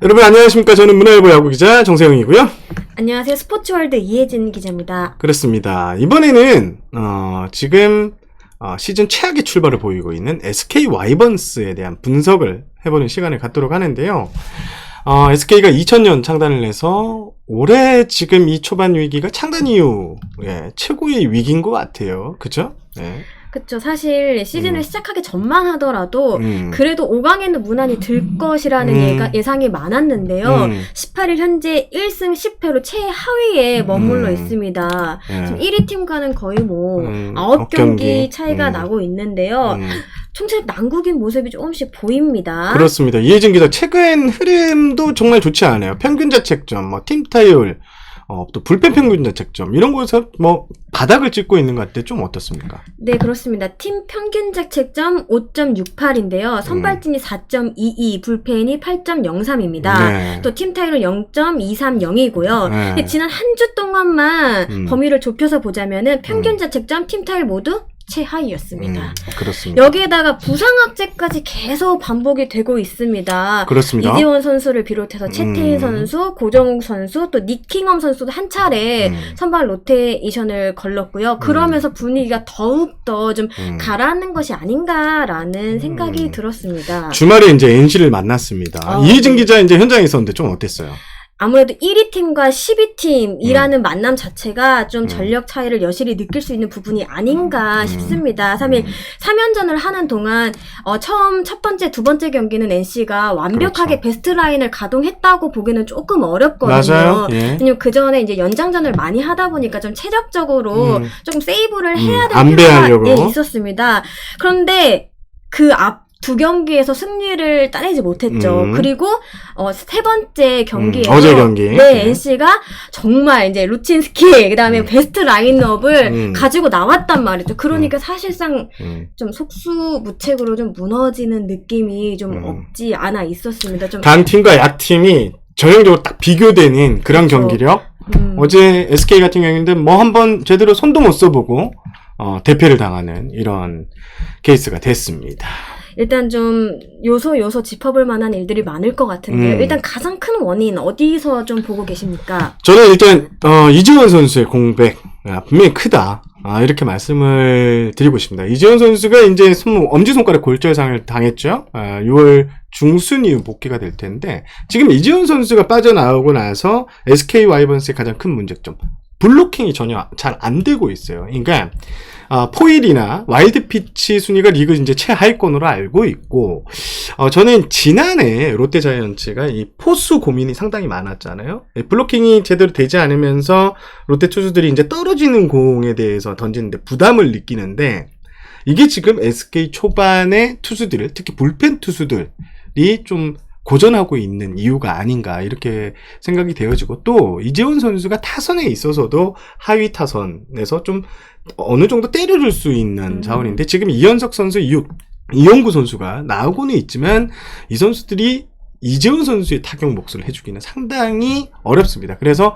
여러분 안녕하십니까. 저는 문화일보 야구기자 정세영이고요. 안녕하세요. 스포츠월드 이혜진 기자입니다. 그렇습니다. 이번에는 지금 시즌 최악의 출발을 보이고 있는 SK 와이번스에 대한 분석을 해보는 시간을 갖도록 하는데요. SK가 2000년 창단을 해서 올해 지금 이 초반 위기가 창단 이후 최고의 위기인 것 같아요. 그죠? 네. 그쵸. 사실 시즌을 시작하기 전만 하더라도 그래도 5강에는 무난히 들 것이라는 예상이 많았는데요. 18일 현재 1승 10패로 최하위에 머물러 있습니다. 지금 1위 팀과는 거의 9경기 차이가 나고 있는데요. 총체적 난국인 모습이 조금씩 보입니다. 그렇습니다. 이혜진 기자, 최근 흐름도 정말 좋지 않아요. 평균 자책점, 팀 타율, 또 불펜 평균 자책점 이런 곳에서 바닥을 찍고 있는 것 같은데 좀 어떻습니까? 네, 그렇습니다. 팀 평균 자책점 5.68인데요. 선발진이 4.22, 불펜이 8.03입니다. 네. 또 팀 타율은 0.230이고요. 네. 지난 한 주 동안만 범위를 좁혀서 보자면은 평균 자책점, 팀 타율 모두 최하위였습니다. 그렇습니다. 여기에다가 부상학제까지 계속 반복이 되고 있습니다. 그렇습니다. 이지원 선수를 비롯해서 채태인 선수, 고정욱 선수, 또 니킹엄 선수도 한 차례 선발 로테이션을 걸렀고요. 그러면서 분위기가 더욱더 좀 가라앉는 것이 아닌가라는 생각이 들었습니다. 주말에 이제 NC를 만났습니다. 이혜진 기자 이제 현장에 있었는데 좀 어땠어요? 아무래도 1위 팀과 12팀이라는 만남 자체가 좀 전력 차이를 여실히 느낄 수 있는 부분이 아닌가 싶습니다. 3일 3연전을 하는 동안 처음 첫 번째, 두 번째 경기는 NC가 완벽하게 베스트 라인을 가동했다고 보기는 조금 어렵거든요. 맞아요. 예. 왜냐면 그 전에 이제 연장전을 많이 하다 보니까 좀 체력적으로 조금 세이브를 해야 될 안배하려고. 필요가 있었습니다. 그런데 그 앞 두 경기에서 승리를 따내지 못했죠. 그리고 세 번째 경기에서 어제 경기. 네, NC가 정말 이제 루친스키 그다음에 베스트 라인업을 가지고 나왔단 말이죠. 그러니까 사실상 좀 속수무책으로 좀 무너지는 느낌이 좀 없지 않아 있었습니다. 좀 강팀과 약팀이 전형적으로 딱 비교되는 그런 그렇죠. 경기력. 어제 SK 같은 경우에는 한번 제대로 손도 못 써보고 대패를 당하는 이런 케이스가 됐습니다. 일단 좀 요소 짚어볼 만한 일들이 많을 것 같은데요. 일단 가장 큰 원인 어디서 좀 보고 계십니까? 저는 일단 이지원 선수의 공백 분명히 크다. 이렇게 말씀을 드리고 싶습니다. 이지원 선수가 이제 엄지손가락 골절상을 당했죠. 6월 중순 이후 복귀가 될 텐데 지금 이지원 선수가 빠져나오고 나서 SK 와이번스의 가장 큰 문제점 블로킹이 전혀 잘 안 되고 있어요. 그러니까 포일이나 와일드 피치 순위가 리그 이제 최하위권으로 알고 있고, 저는 지난해 롯데 자이언츠가 이 포수 고민이 상당히 많았잖아요. 블로킹이 제대로 되지 않으면서 롯데 투수들이 이제 떨어지는 공에 대해서 던지는데 부담을 느끼는데, 이게 지금 SK 초반의 투수들, 특히 불펜 투수들이 좀 고전하고 있는 이유가 아닌가 이렇게 생각이 되어지고, 또 이재원 선수가 타선에 있어서도 하위 타선에서 좀 어느 정도 때려줄 수 있는 자원인데 지금 이현석 선수, 이용구 선수가 나오고는 있지만 이 선수들이 이재원 선수의 타격 몫을 해주기는 상당히 어렵습니다. 그래서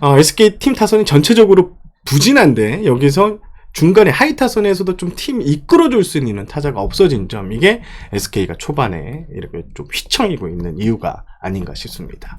SK 팀 타선이 전체적으로 부진한데 여기서 중간에 하이 타선에서도 좀 팀 이끌어줄 수 있는 타자가 없어진 점, 이게 SK가 초반에 이렇게 좀 휘청이고 있는 이유가 아닌가 싶습니다.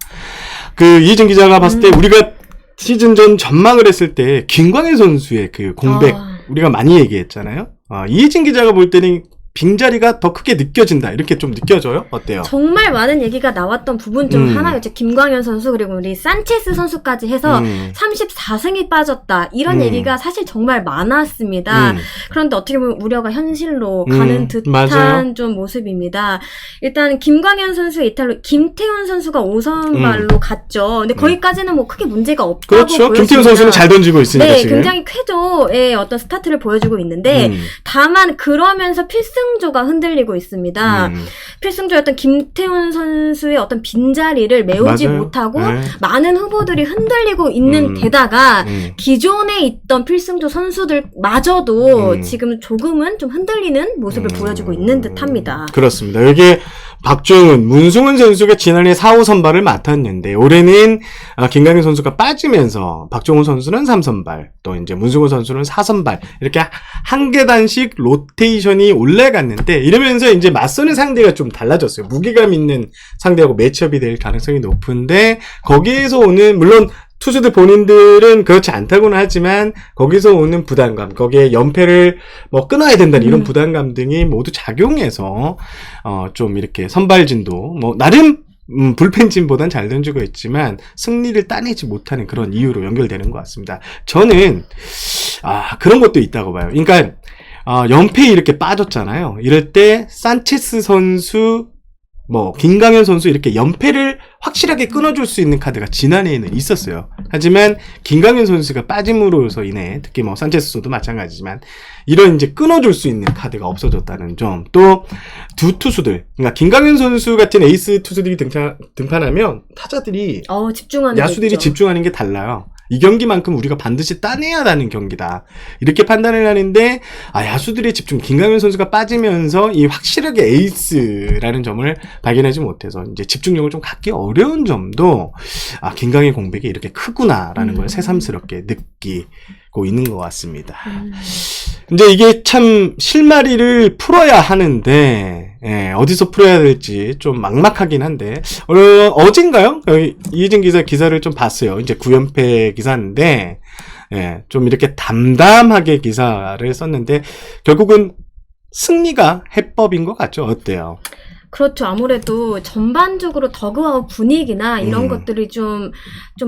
이희진 기자가 봤을 때 우리가 시즌 전 전망을 했을 때 김광현 선수의 그 공백 우리가 많이 얘기했잖아요. 이희진 기자가 볼 때는 빈자리가 더 크게 느껴진다 이렇게 좀 느껴져요? 어때요? 정말 많은 얘기가 나왔던 부분 중 하나였죠. 김광현 선수 그리고 우리 산체스 선수까지 해서 34승이 빠졌다 이런 얘기가 사실 정말 많았습니다. 그런데 어떻게 보면 우려가 현실로 가는 듯한 맞아요. 좀 모습입니다. 일단 김광현 선수의 이탈로 김태훈 선수가 5선발로 갔죠. 근데 거기까지는 뭐 크게 문제가 없다고 그렇죠. 보였습니다. 김태훈 선수는 잘 던지고 있으니까 네, 지금. 굉장히 쾌조의 어떤 스타트를 보여주고 있는데 다만 그러면서 필승조가 흔들리고 있습니다. 필승조였던 김태훈 선수의 어떤 빈자리를 메우지 맞아요. 못하고 네. 많은 후보들이 흔들리고 있는 데다가 기존에 있던 필승조 선수들마저도 지금 조금은 좀 흔들리는 모습을 보여주고 있는 듯합니다. 그렇습니다. 여기에 박종훈, 문승훈 선수가 지난해 4호 선발을 맡았는데 올해는 김강현 선수가 빠지면서 박종훈 선수는 3선발, 또 이제 문승훈 선수는 4선발 이렇게 한 계단씩 로테이션이 올라갔는데 이러면서 이제 맞서는 상대가 좀 달라졌어요. 무게감 있는 상대하고 매치업이 될 가능성이 높은데 거기에서 오는 물론 투수들 본인들은 그렇지 않다고는 하지만 거기서 오는 부담감, 거기에 연패를 뭐 끊어야 된다는 이런 부담감 등이 모두 작용해서 좀 이렇게 선발진도 뭐 나름 불펜진보단 잘 던지고 있지만 승리를 따내지 못하는 그런 이유로 연결되는 것 같습니다. 저는 그런 것도 있다고 봐요. 그러니까 연패에 이렇게 빠졌잖아요. 이럴 때 산체스 선수, 뭐 김강현 선수 이렇게 연패를 확실하게 끊어줄 수 있는 카드가 지난해에는 있었어요. 하지만 김강현 선수가 빠짐으로서 인해 특히 뭐 산체스도 마찬가지지만 이런 이제 끊어줄 수 있는 카드가 없어졌다는 점, 또 두 투수들, 그러니까 김강현 선수 같은 에이스 투수들이 등판하면 타자들이 집중하는 야수들이 집중하는 게 달라요. 이 경기만큼 우리가 반드시 따내야 하는 경기다. 이렇게 판단을 하는데 야수들의 집중, 김강현 선수가 빠지면서 이 확실하게 에이스라는 점을 발견하지 못해서 이제 집중력을 좀 갖기 어려운 점도 김강현 공백이 이렇게 크구나라는 걸 새삼스럽게 느끼고 있는 것 같습니다. 이제 이게 참 실마리를 풀어야 하는데 어디서 풀어야 될지 좀 막막하긴 한데 어젠가요? 이혜진 기자 기사를 좀 봤어요. 이제 9연패 기사인데 좀 이렇게 담담하게 기사를 썼는데 결국은 승리가 해법인 것 같죠? 어때요? 그렇죠. 아무래도 전반적으로 더그아웃 분위기나 이런 것들이 좀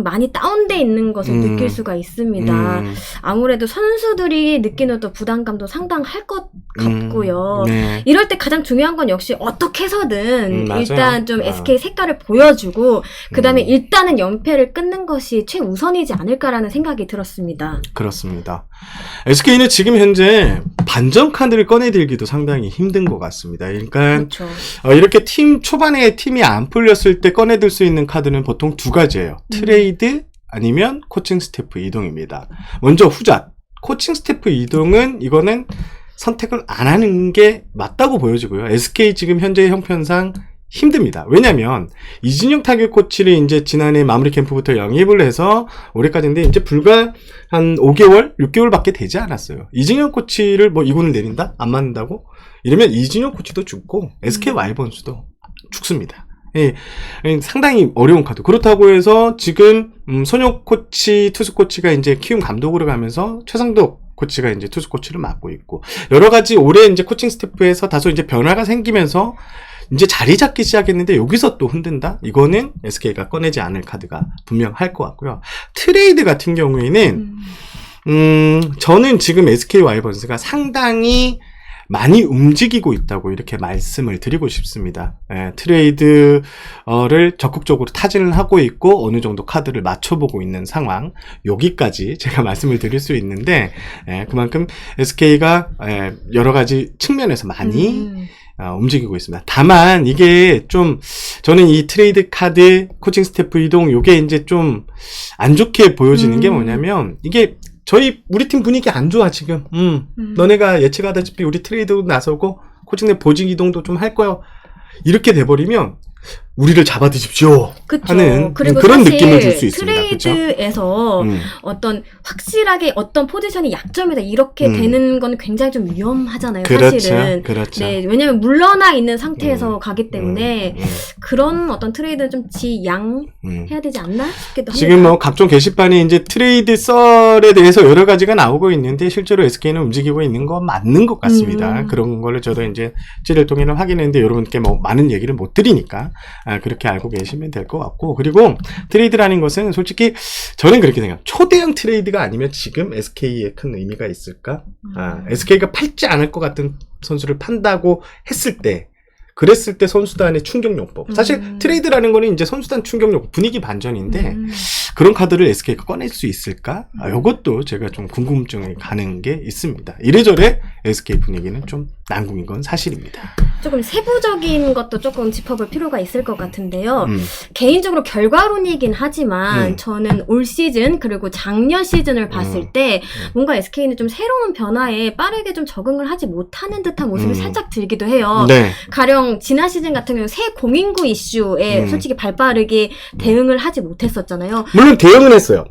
많이 다운돼 있는 것을 느낄 수가 있습니다. 아무래도 선수들이 느끼는 또 부담감도 상당할 것 같고요. 네. 이럴 때 가장 중요한 건 역시 어떻게 해서든 일단 좀 맞아요. SK 색깔을 보여주고 그 다음에 일단은 연패를 끊는 것이 최우선이지 않을까라는 생각이 들었습니다. 그렇습니다. SK는 지금 현재 반전 카드를 꺼내들기도 상당히 힘든 것 같습니다. 그러니까 그렇죠. 이렇게 초반에 팀이 안 풀렸을 때 꺼내들 수 있는 카드는 보통 두 가지예요. 트레이드 아니면 코칭 스태프 이동입니다. 먼저 후자, 코칭 스태프 이동은 이거는 선택을 안 하는 게 맞다고 보여지고요. SK 지금 현재 형편상 힘듭니다. 왜냐면 이진영 타격 코치를 이제 지난해 마무리 캠프부터 영입을 해서 올해까지인데 이제 불과 한 5개월, 6개월밖에 되지 않았어요. 이진영 코치를 뭐 이군을 내린다? 안 맞는다고? 이러면 이진영 코치도 죽고 SK 와이번스도 죽습니다. 상당히 어려운 카드. 그렇다고 해서 지금 손혁 코치, 투수 코치가 이제 키움 감독으로 가면서 최상덕 코치가 이제 투수 코치를 맡고 있고 여러 가지 올해 이제 코칭 스태프에서 다소 이제 변화가 생기면서 이제 자리 잡기 시작했는데 여기서 또 흔든다? 이거는 SK가 꺼내지 않을 카드가 분명할 것 같고요. 트레이드 같은 경우에는 저는 지금 SK 와이번스가 상당히 많이 움직이고 있다고 이렇게 말씀을 드리고 싶습니다. 트레이드를 적극적으로 타진을 하고 있고 어느 정도 카드를 맞춰보고 있는 상황, 여기까지 제가 말씀을 드릴 수 있는데 그만큼 SK가 여러 가지 측면에서 많이 움직이고 있습니다. 다만 이게 좀 저는 이 트레이드 카드, 코칭 스태프 이동 요게 이제 좀 안 좋게 보여지는 게 뭐냐면 이게 우리 팀 분위기 안 좋아, 지금. 너네가 예측하다시피 우리 트레이드 나서고, 코칭 내 보직 이동도 좀 할 거야. 이렇게 돼버리면, 우리를 잡아드십시오. 그쵸. 하는 그리고 그런 사실 느낌을 줄 수 있습니다. 트레이드에서 어떤 확실하게 어떤 포지션이 약점이다 이렇게 되는 건 굉장히 좀 위험하잖아요. 그렇죠. 사실은. 그렇죠. 네, 왜냐면 물러나 있는 상태에서 가기 때문에 그런 어떤 트레이드는 좀 지양해야 되지 않나 싶기도 합니다. 지금 뭐 각종 게시판에 이제 트레이드 썰에 대해서 여러 가지가 나오고 있는데 실제로 SK는 움직이고 있는 거 맞는 것 같습니다. 그런 걸로 저도 이제 찌를 통해 확인했는데 여러분께 뭐 많은 얘기를 못 드리니까 그렇게 알고 계시면 될 것 같고, 그리고 트레이드라는 것은 솔직히 저는 그렇게 생각해요. 초대형 트레이드가 아니면 지금 SK에 큰 의미가 있을까? SK가 팔지 않을 것 같은 선수를 판다고 그랬을 때 선수단의 충격요법. 사실 트레이드라는 거는 이제 선수단 충격요법, 분위기 반전인데 그런 카드를 SK가 꺼낼 수 있을까? 이것도 제가 좀 궁금증이 가는 게 있습니다. 이래저래 SK 분위기는 좀 난궁인 건 사실입니다. 조금 세부적인 것도 조금 짚어볼 필요가 있을 것 같은데요. 개인적으로 결과론이긴 하지만 저는 올 시즌 그리고 작년 시즌을 봤을 때 뭔가 SK는 좀 새로운 변화에 빠르게 좀 적응을 하지 못하는 듯한 모습이 살짝 들기도 해요. 네. 가령 지난 시즌 같은 경우 새 공인구 이슈에 솔직히 발빠르게 대응을 하지 못했었잖아요. 물론 대응은 했어요.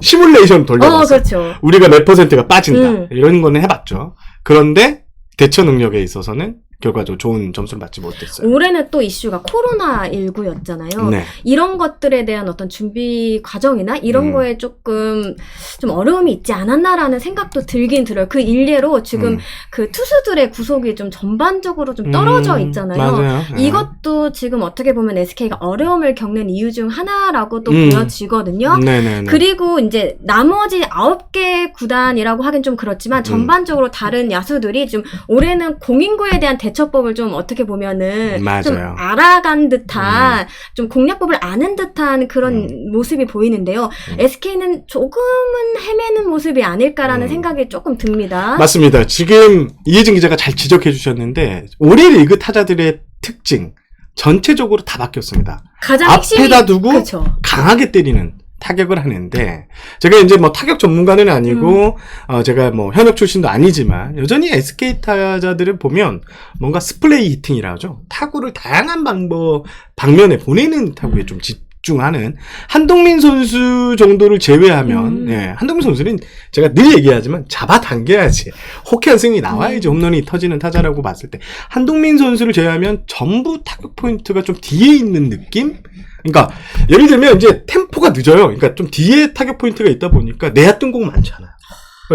시뮬레이션 돌려봤어요. 그렇죠. 우리가 몇 %가 빠진다. 이런 거는 해봤죠. 그런데 대처 능력에 있어서는 결과적으로 좋은 점수를 받지 못했어요. 올해는 또 이슈가 코로나19였잖아요. 네. 이런 것들에 대한 어떤 준비 과정이나 이런 거에 조금 좀 어려움이 있지 않았나라는 생각도 들긴 들어요. 그 일례로 지금 그 투수들의 구속이 좀 전반적으로 좀 떨어져 있잖아요. 맞아요. 네. 이것도 지금 어떻게 보면 SK가 어려움을 겪는 이유 중 하나라고 또 보여지거든요. 네네네. 그리고 이제 나머지 9개 구단이라고 하긴 좀 그렇지만 전반적으로 다른 야수들이 좀 올해는 공인구에 대한 대처법을 좀 어떻게 보면은 맞아요. 좀 알아간 듯한 좀 공략법을 아는 듯한 그런 모습이 보이는데요. SK는 조금은 헤매는 모습이 아닐까라는 생각이 조금 듭니다. 맞습니다. 지금 이혜진 기자가 잘 지적해 주셨는데 올해 리그 타자들의 특징 전체적으로 다 바뀌었습니다. 가장 앞에다 두고 그쵸. 강하게 때리는 타격을 하는데 제가 이제 뭐 타격 전문가는 아니고 제가 뭐 현역 출신도 아니지만 여전히 SK 타자들을 보면 뭔가 스플레이 히팅이라 하죠. 타구를 다양한 방면에 보내는 타구에 좀 집중하는 한동민 선수 정도를 제외하면 한동민 선수는 제가 늘 얘기하지만 잡아당겨야지 호쾌한 스윙이 나와야지 홈런이 터지는 타자라고 봤을 때 한동민 선수를 제외하면 전부 타격 포인트가 좀 뒤에 있는 느낌? 그러니까 예를 들면 이제 템포가 늦어요. 그러니까 좀 뒤에 타격 포인트가 있다 보니까 내야 뜬 공 많잖아요.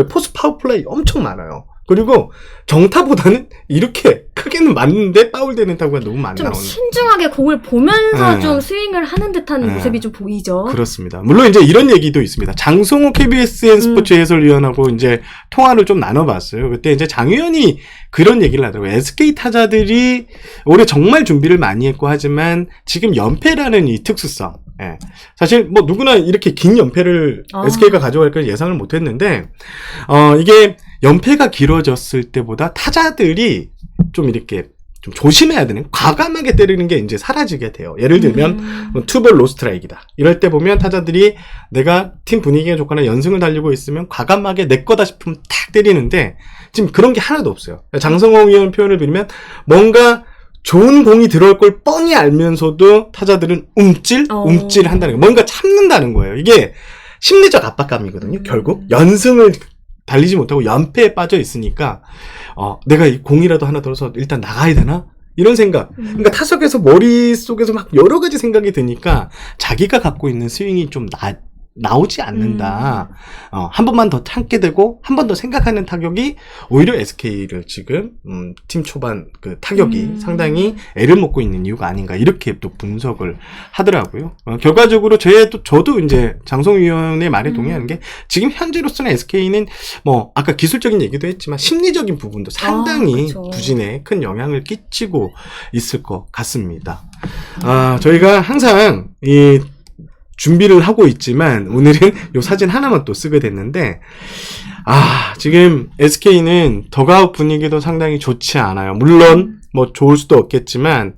포스 파워 플레이 엄청 많아요. 그리고 정타보다는 이렇게 크게는 맞는데 파울되는 타구가 너무 많이 좀 나오는. 신중하게 공을 보면서 네. 좀 스윙을 하는 듯한 모습이 좀 보이죠. 그렇습니다. 물론 이제 이런 얘기도 있습니다. 장성호 KBSN 스포츠 해설위원하고 이제 통화를 좀 나눠봤어요. 그때 이제 장 위원이 그런 얘기를 하더라고요. SK 타자들이 올해 정말 준비를 많이 했고 하지만 지금 연패라는 이 특수성. 예. 사실 뭐 누구나 이렇게 긴 연패를 SK가 가져갈 걸 예상을 못했는데 이게 연패가 길어졌을 때보다 타자들이 좀 이렇게 좀 조심해야 되는, 과감하게 때리는 게 이제 사라지게 돼요. 예를 들면 투볼 로스트라이크다 이럴 때 보면 타자들이 내가 팀 분위기가 좋거나 연승을 달리고 있으면 과감하게 내 거다 싶으면 탁 때리는데 지금 그런 게 하나도 없어요. 장성호 위원 표현을 빌면 뭔가 좋은 공이 들어올 걸 뻔히 알면서도 타자들은 움찔 한다는 거예요. 뭔가 참는다는 거예요. 이게 심리적 압박감이거든요. 결국 연승을 달리지 못하고 연패에 빠져 있으니까 내가 이 공이라도 하나 들어서 일단 나가야 되나? 이런 생각. 그러니까 타석에서 머릿속에서 막 여러 가지 생각이 드니까 자기가 갖고 있는 스윙이 좀 나오지 않는다. 한 번만 더 참게 되고 한 번 더 생각하는 타격이 오히려 SK를 지금 팀 초반 그 타격이 상당히 애를 먹고 있는 이유가 아닌가 이렇게 또 분석을 하더라고요. 결과적으로 저도 이제 장성호 위원의 말에 동의하는 게 지금 현재로서는 SK는 뭐 아까 기술적인 얘기도 했지만 심리적인 부분도 상당히 그쵸. 부진에 큰 영향을 끼치고 있을 것 같습니다. 저희가 항상 이 준비를 하고 있지만 오늘은 요 사진 하나만 또 쓰게 됐는데 지금 SK는 더가웃 분위기도 상당히 좋지 않아요. 물론 뭐 좋을 수도 없겠지만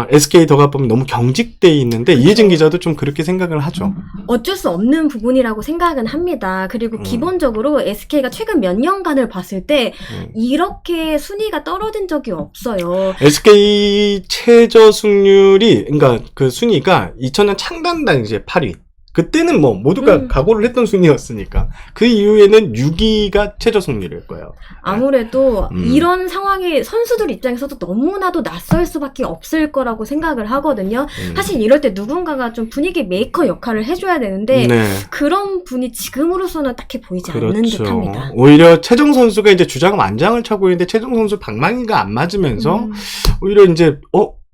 SK 더가웃 보면 너무 경직돼 있는데 이혜진 기자도 좀 그렇게 생각을 하죠. 어쩔 수 없는 부분이라고 생각은 합니다. 그리고 기본적으로 SK가 최근 몇 년간을 봤을 때 이렇게 순위가 떨어진 적이 없어요. SK 최저 승률이 그러니까 그 순위가 2000년 창단 당시에 8위. 그때는 뭐 모두가 각오를 했던 순위였으니까 그 이후에는 6위가 최저 승률일 거예요. 아무래도 이런 상황이 선수들 입장에서도 너무나도 낯설 수밖에 없을 거라고 생각을 하거든요. 사실 이럴 때 누군가가 좀 분위기 메이커 역할을 해줘야 되는데 그런 분이 지금으로서는 딱히 보이지 않는 듯합니다. 오히려 최정 선수가 이제 주장 완장을 차고 있는데 최정 선수 방망이가 안 맞으면서 오히려 이제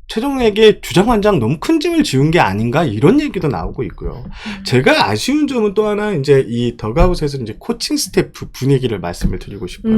최정에게 주장완장 너무 큰 짐을 지운 게 아닌가 이런 얘기도 나오고 있고요. 제가 아쉬운 점은 또 하나 이제 이 더가웃에서 이제 코칭 스태프 분위기를 말씀을 드리고 싶어요.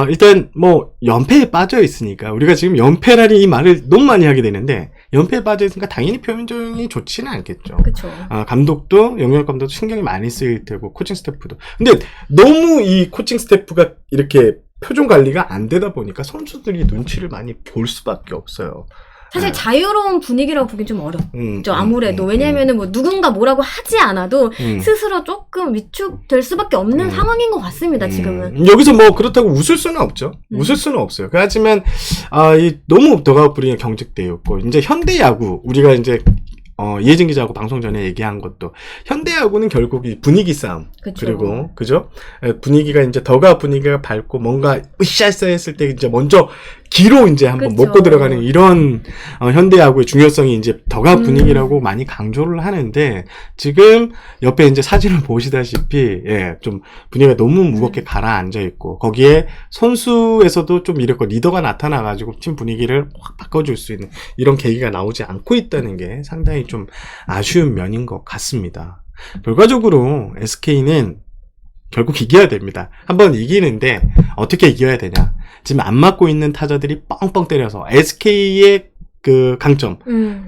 일단 뭐 연패에 빠져 있으니까 우리가 지금 연패라는 이 말을 너무 많이 하게 되는데 연패에 빠져있으니까 당연히 표정이 좋지는 않겠죠. 그쵸. 감독도, 영역 감독도 신경이 많이 쓰일 테고, 코칭 스태프도. 근데 너무 이 코칭 스태프가 이렇게 표정 관리가 안 되다 보니까 선수들이 눈치를 많이 볼 수밖에 없어요. 사실 자유로운 분위기라고 보긴 좀 어렵죠. 아무래도. 왜냐면은 뭐 누군가 뭐라고 하지 않아도 스스로 조금 위축될 수밖에 없는 상황인 것 같습니다, 지금은. 여기서 뭐 그렇다고 웃을 수는 없죠. 웃을 수는 없어요. 하지만, 이 너무 더가웃 분위기가 경직되어 있고, 이제 현대야구, 우리가 이제 이혜진 기자하고 방송 전에 얘기한 것도 현대야구는 결국 이 분위기 싸움. 그쵸. 그리고 그죠? 분위기가 이제 더가웃 분위기가 밝고 뭔가 으쌰으쌰 했을 때 이제 먼저 기로 이제 한번 그쵸. 먹고 들어가는 이런 현대야구의 중요성이 이제 더가웃 분위기라고 많이 강조를 하는데 지금 옆에 이제 사진을 보시다시피 좀 분위기가 너무 무겁게 가라앉아 있고 거기에 선수에서도 좀 이렇게 리더가 나타나 가지고 팀 분위기를 확 바꿔줄 수 있는 이런 계기가 나오지 않고 있다는 게 상당히 좀 아쉬운 면인 것 같습니다. 결과적으로 SK는 결국 이겨야 됩니다. 한번 이기는데 어떻게 이겨야 되냐? 지금 안 맞고 있는 타자들이 뻥뻥 때려서 SK의 그 강점,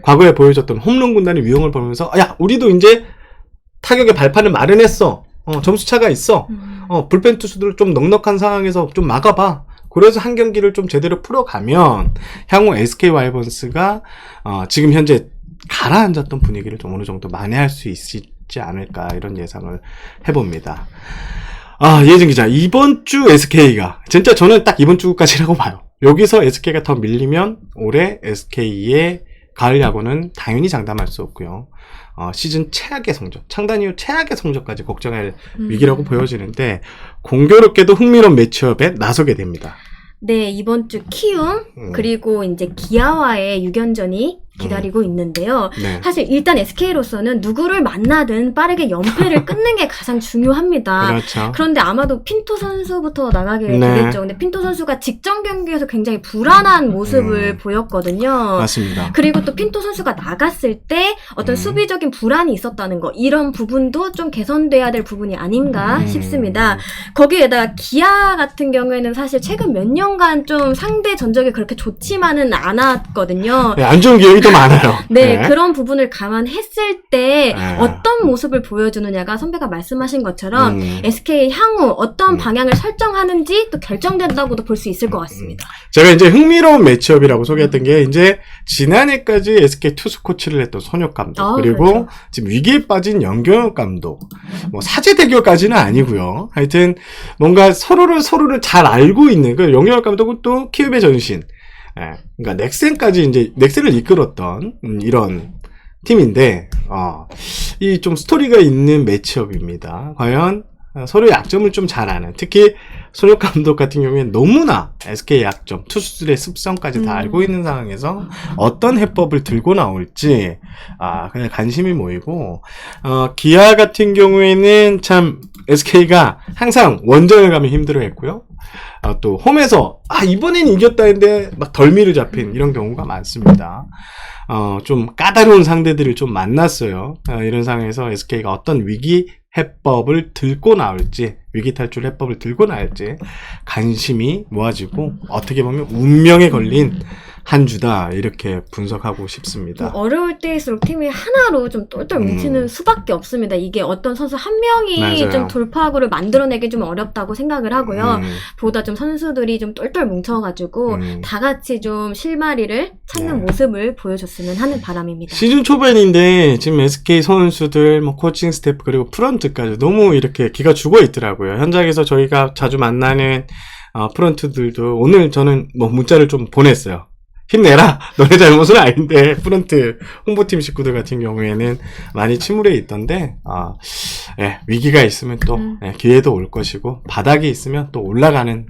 과거에 보여줬던 홈런 군단의 위용을 보면서 야 우리도 이제 타격의 발판을 마련했어. 점수 차가 있어. 불펜 투수들 좀 넉넉한 상황에서 좀 막아봐. 그래서 한 경기를 좀 제대로 풀어가면 향후 SK 와이번스가 지금 현재 가라앉았던 분위기를 좀 어느 정도 만회할 수 있지 않을까 이런 예상을 해봅니다. 예진 기자, 이번 주 SK가 진짜 저는 딱 이번 주까지라고 봐요. 여기서 SK가 더 밀리면 올해 SK의 가을 야구는 당연히 장담할 수 없고요. 시즌 최악의 성적, 창단 이후 최악의 성적까지 걱정할 위기라고 보여지는데 공교롭게도 흥미로운 매치업에 나서게 됩니다. 네, 이번 주 키움 그리고 이제 기아와의 6연전이 기다리고 있는데요. 네. 사실 일단 SK로서는 누구를 만나든 빠르게 연패를 끊는 게 가장 중요합니다. 그렇죠. 그런데 아마도 핀토 선수부터 나가게 네. 되겠죠. 근데 핀토 선수가 직전 경기에서 굉장히 불안한 모습을 보였거든요. 맞습니다. 그리고 또 핀토 선수가 나갔을 때 어떤 수비적인 불안이 있었다는 거, 이런 부분도 좀 개선돼야 될 부분이 아닌가 싶습니다. 거기에다가 기아 같은 경우에는 사실 최근 몇 년간 좀 상대 전적이 그렇게 좋지만은 않았거든요. 네, 안 좋은 기억이 더 많아요. 네, 그런 부분을 감안했을 때 네. 어떤 모습을 보여주느냐가 선배가 말씀하신 것처럼 SK 향후 어떤 방향을 설정하는지 또 결정된다고도 볼 수 있을 것 같습니다. 제가 이제 흥미로운 매치업이라고 소개했던 게 이제 지난해까지 SK 투수 코치를 했던 손혁 감독 그리고 그렇죠. 지금 위기에 빠진 연경혁 감독 뭐 사제 대결까지는 아니고요. 하여튼 뭔가 서로를 잘 알고 있는 그 연경혁 감독은 또 키움의 전신 그러니까 넥센까지 이제 넥센을 이끌었던 이런 팀인데 이 좀 스토리가 있는 매치업입니다. 과연 서로의 약점을 좀 잘 아는, 특히 손혁 감독 같은 경우에는 너무나 SK의 약점, 투수들의 습성까지 다 알고 있는 상황에서 어떤 해법을 들고 나올지 그냥 관심이 모이고 기아 같은 경우에는 참 SK가 항상 원정을 가면 힘들어했고요. 또 홈에서 이번엔 이겼다 했는데 막 덜미를 잡힌 이런 경우가 많습니다. 좀 까다로운 상대들을 좀 만났어요. 이런 상황에서 SK가 어떤 위기 해법을 들고 나올지, 위기 탈출 해법을 들고 나올지 관심이 모아지고 어떻게 보면 운명에 걸린 한 주다 이렇게 분석하고 싶습니다. 어려울 때일수록 팀이 하나로 좀 똘똘 뭉치는 수밖에 없습니다. 이게 어떤 선수 한 명이 맞아요. 좀 돌파구를 만들어내기 좀 어렵다고 생각을 하고요. 보다 좀 선수들이 좀 똘똘 뭉쳐가지고 다 같이 좀 실마리를 찾는 모습을 보여줬으면 하는 바람입니다. 시즌 초반인데 지금 SK 선수들, 뭐 코칭 스태프 그리고 프런트까지 너무 이렇게 기가 죽어 있더라고요. 현장에서 저희가 자주 만나는 프런트들도 오늘 저는 뭐 문자를 좀 보냈어요. 힘내라. 너네 잘못은 아닌데 프런트 홍보팀 식구들 같은 경우에는 많이 침울해 있던데 위기가 있으면 또 기회도 올 것이고 바닥이 있으면 또 올라가는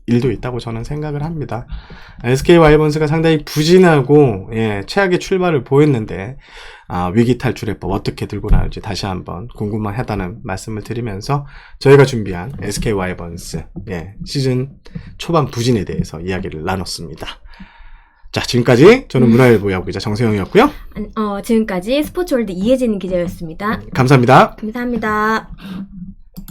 일도 있다고 저는 생각을 합니다. SK 와이번스가 상당히 부진하고 최악의 출발을 보였는데 위기 탈출해법 어떻게 들고 나올지 다시 한번 궁금하다는 말씀을 드리면서 저희가 준비한 SK 와이번스 시즌 초반 부진에 대해서 이야기를 나눴습니다. 자, 지금까지 저는 문화일보 야구기자 정세영이었고요. 지금까지 스포츠월드 이혜진 기자였습니다. 감사합니다. 감사합니다.